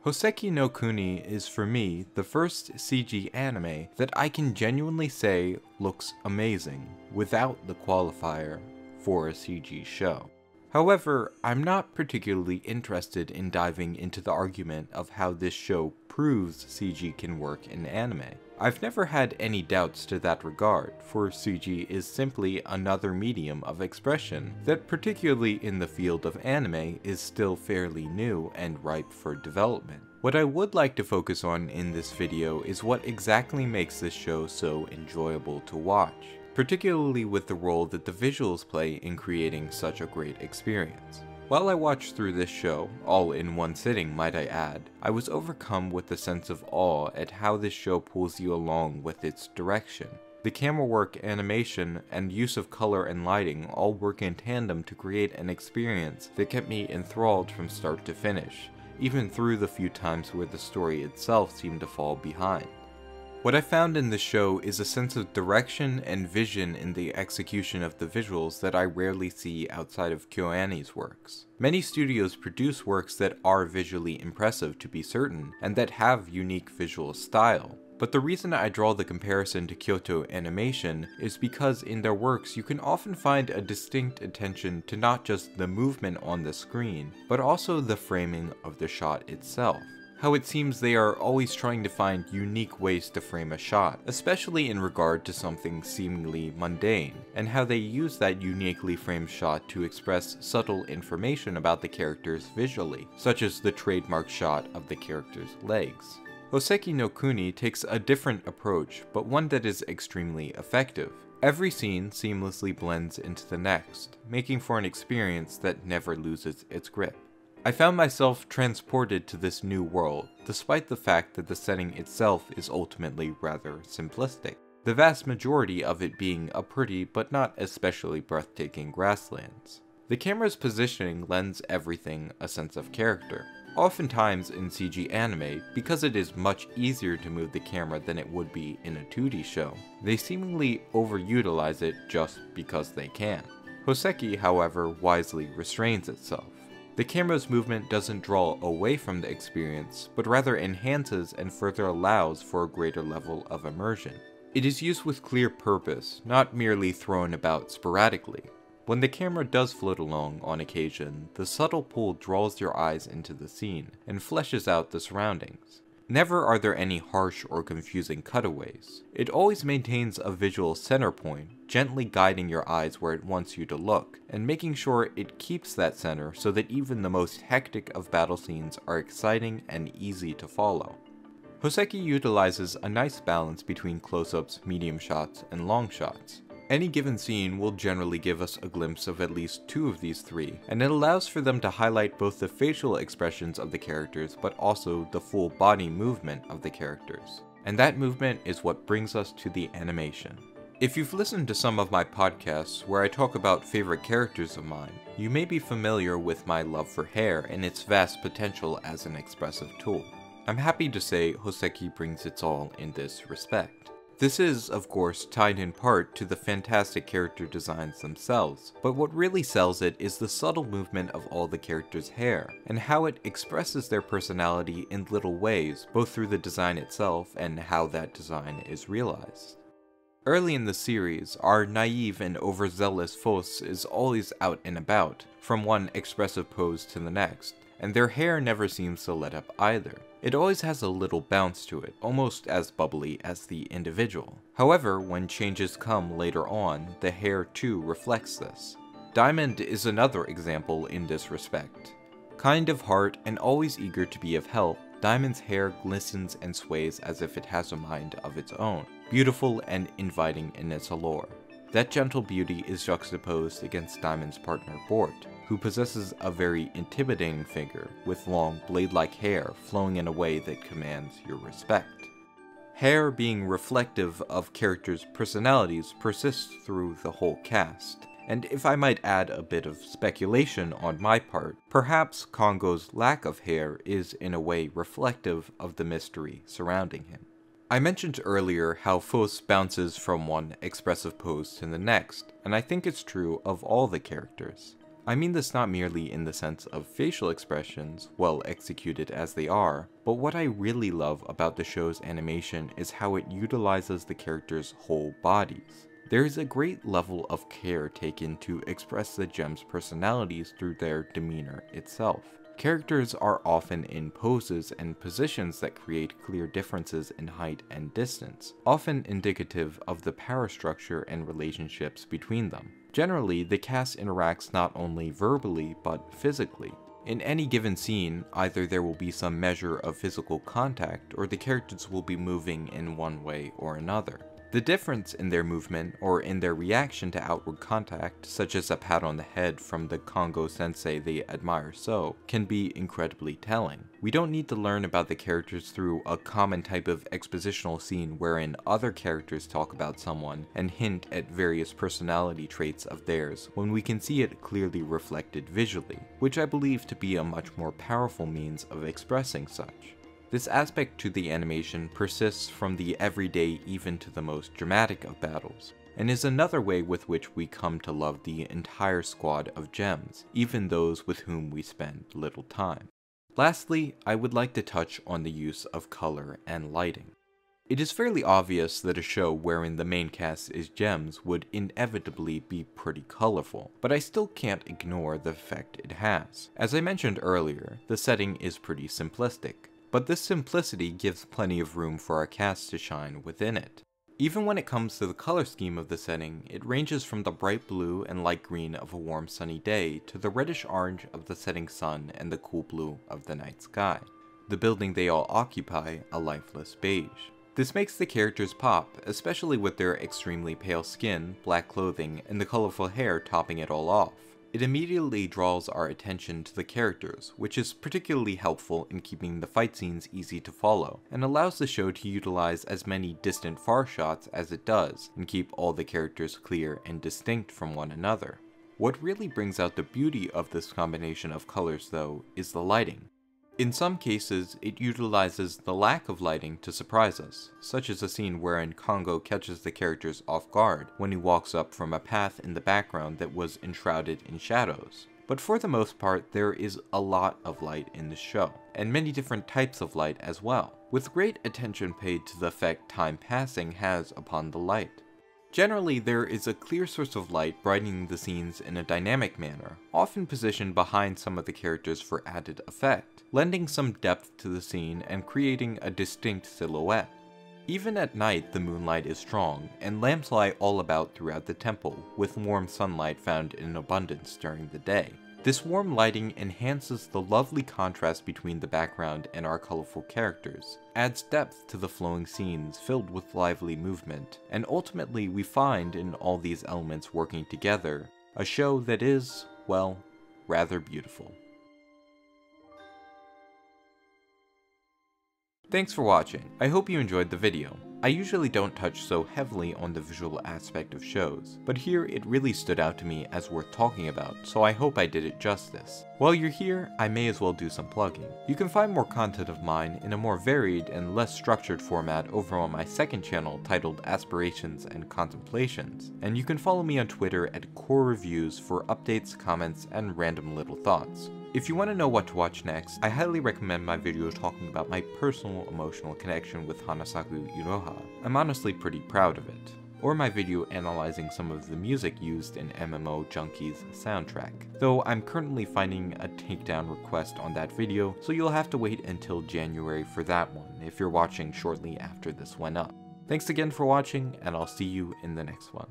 Houseki no Kuni is for me the first CG anime that I can genuinely say looks amazing without the qualifier for a CG show. However, I'm not particularly interested in diving into the argument of how this show proves CG can work in anime. I've never had any doubts to that regard, for CG is simply another medium of expression that, particularly in the field of anime, is still fairly new and ripe for development. What I would like to focus on in this video is what exactly makes this show so enjoyable to watch, particularly with the role that the visuals play in creating such a great experience. While I watched through this show, all in one sitting might I add, I was overcome with a sense of awe at how this show pulls you along with its direction. The camera work, animation, and use of color and lighting all work in tandem to create an experience that kept me enthralled from start to finish, even through the few times where the story itself seemed to fall behind. What I found in this show is a sense of direction and vision in the execution of the visuals that I rarely see outside of KyoAni's works. Many studios produce works that are visually impressive to be certain, and that have unique visual style. But the reason I draw the comparison to Kyoto Animation is because in their works you can often find a distinct attention to not just the movement on the screen, but also the framing of the shot itself. How it seems they are always trying to find unique ways to frame a shot, especially in regard to something seemingly mundane, and how they use that uniquely framed shot to express subtle information about the characters visually, such as the trademark shot of the character's legs. Houseki no Kuni takes a different approach, but one that is extremely effective. Every scene seamlessly blends into the next, making for an experience that never loses its grip. I found myself transported to this new world, despite the fact that the setting itself is ultimately rather simplistic, the vast majority of it being a pretty but not especially breathtaking grasslands. The camera's positioning lends everything a sense of character. Oftentimes in CG anime, because it is much easier to move the camera than it would be in a 2D show, they seemingly overutilize it just because they can. Houseki, however, wisely restrains itself. The camera's movement doesn't draw away from the experience, but rather enhances and further allows for a greater level of immersion. It is used with clear purpose, not merely thrown about sporadically. When the camera does float along on occasion, the subtle pull draws your eyes into the scene, and fleshes out the surroundings. Never are there any harsh or confusing cutaways. It always maintains a visual center point, gently guiding your eyes where it wants you to look, and making sure it keeps that center so that even the most hectic of battle scenes are exciting and easy to follow. Houseki utilizes a nice balance between close-ups, medium shots, and long shots. Any given scene will generally give us a glimpse of at least two of these three, and it allows for them to highlight both the facial expressions of the characters but also the full body movement of the characters. And that movement is what brings us to the animation. If you've listened to some of my podcasts where I talk about favorite characters of mine, you may be familiar with my love for hair and its vast potential as an expressive tool. I'm happy to say Houseki brings its all in this respect. This is, of course, tied in part to the fantastic character designs themselves, but what really sells it is the subtle movement of all the characters' hair, and how it expresses their personality in little ways, both through the design itself and how that design is realized. Early in the series, our naive and overzealous Fos is always out and about, from one expressive pose to the next, and their hair never seems to let up either. It always has a little bounce to it, almost as bubbly as the individual. However, when changes come later on, the hair too reflects this. Diamond is another example in this respect. Kind of heart and always eager to be of help, Diamond's hair glistens and sways as if it has a mind of its own, beautiful and inviting in its allure. That gentle beauty is juxtaposed against Diamond's partner Bort, who possesses a very intimidating figure with long blade-like hair flowing in a way that commands your respect. Hair being reflective of characters' personalities persists through the whole cast, and if I might add a bit of speculation on my part, perhaps Kongo's lack of hair is in a way reflective of the mystery surrounding him. I mentioned earlier how Fos bounces from one expressive pose to the next, and I think it's true of all the characters. I mean this not merely in the sense of facial expressions, well executed as they are, but what I really love about the show's animation is how it utilizes the characters' whole bodies. There is a great level of care taken to express the gems' personalities through their demeanor itself. Characters are often in poses and positions that create clear differences in height and distance, often indicative of the power structure and relationships between them. Generally, the cast interacts not only verbally, but physically. In any given scene, either there will be some measure of physical contact, or the characters will be moving in one way or another. The difference in their movement, or in their reaction to outward contact, such as a pat on the head from the Kongo sensei they admire so, can be incredibly telling. We don't need to learn about the characters through a common type of expositional scene wherein other characters talk about someone and hint at various personality traits of theirs, when we can see it clearly reflected visually, which I believe to be a much more powerful means of expressing such. This aspect to the animation persists from the everyday even to the most dramatic of battles, and is another way with which we come to love the entire squad of gems, even those with whom we spend little time. Lastly, I would like to touch on the use of color and lighting. It is fairly obvious that a show wherein the main cast is gems would inevitably be pretty colorful, but I still can't ignore the effect it has. As I mentioned earlier, the setting is pretty simplistic, but this simplicity gives plenty of room for our cast to shine within it. Even when it comes to the color scheme of the setting, it ranges from the bright blue and light green of a warm sunny day to the reddish orange of the setting sun and the cool blue of the night sky. The building they all occupy, a lifeless beige. This makes the characters pop, especially with their extremely pale skin, black clothing, and the colorful hair topping it all off. It immediately draws our attention to the characters, which is particularly helpful in keeping the fight scenes easy to follow, and allows the show to utilize as many distant far shots as it does, and keep all the characters clear and distinct from one another. What really brings out the beauty of this combination of colors though, is the lighting. In some cases, it utilizes the lack of lighting to surprise us, such as a scene wherein Kongo catches the characters off guard when he walks up from a path in the background that was enshrouded in shadows. But for the most part, there is a lot of light in the show, and many different types of light as well, with great attention paid to the effect time passing has upon the light. Generally, there is a clear source of light brightening the scenes in a dynamic manner, often positioned behind some of the characters for added effect, lending some depth to the scene and creating a distinct silhouette. Even at night, the moonlight is strong, and lamps lie all about throughout the temple, with warm sunlight found in abundance during the day. This warm lighting enhances the lovely contrast between the background and our colorful characters, adds depth to the flowing scenes filled with lively movement, and ultimately we find in all these elements working together, a show that is, well, rather beautiful. Thanks for watching. I hope you enjoyed the video. I usually don't touch so heavily on the visual aspect of shows, but here it really stood out to me as worth talking about, so I hope I did it justice. While you're here, I may as well do some plugging. You can find more content of mine in a more varied and less structured format over on my second channel titled Aspirations and Contemplations, and you can follow me on Twitter at kor.reviews for updates, comments, and random little thoughts. If you want to know what to watch next, I highly recommend my video talking about my personal emotional connection with Hanasaku Iroha. I'm honestly pretty proud of it. Or my video analyzing some of the music used in MMO Junkie's soundtrack. Though I'm currently finding a takedown request on that video, so you'll have to wait until January for that one if you're watching shortly after this went up. Thanks again for watching, and I'll see you in the next one.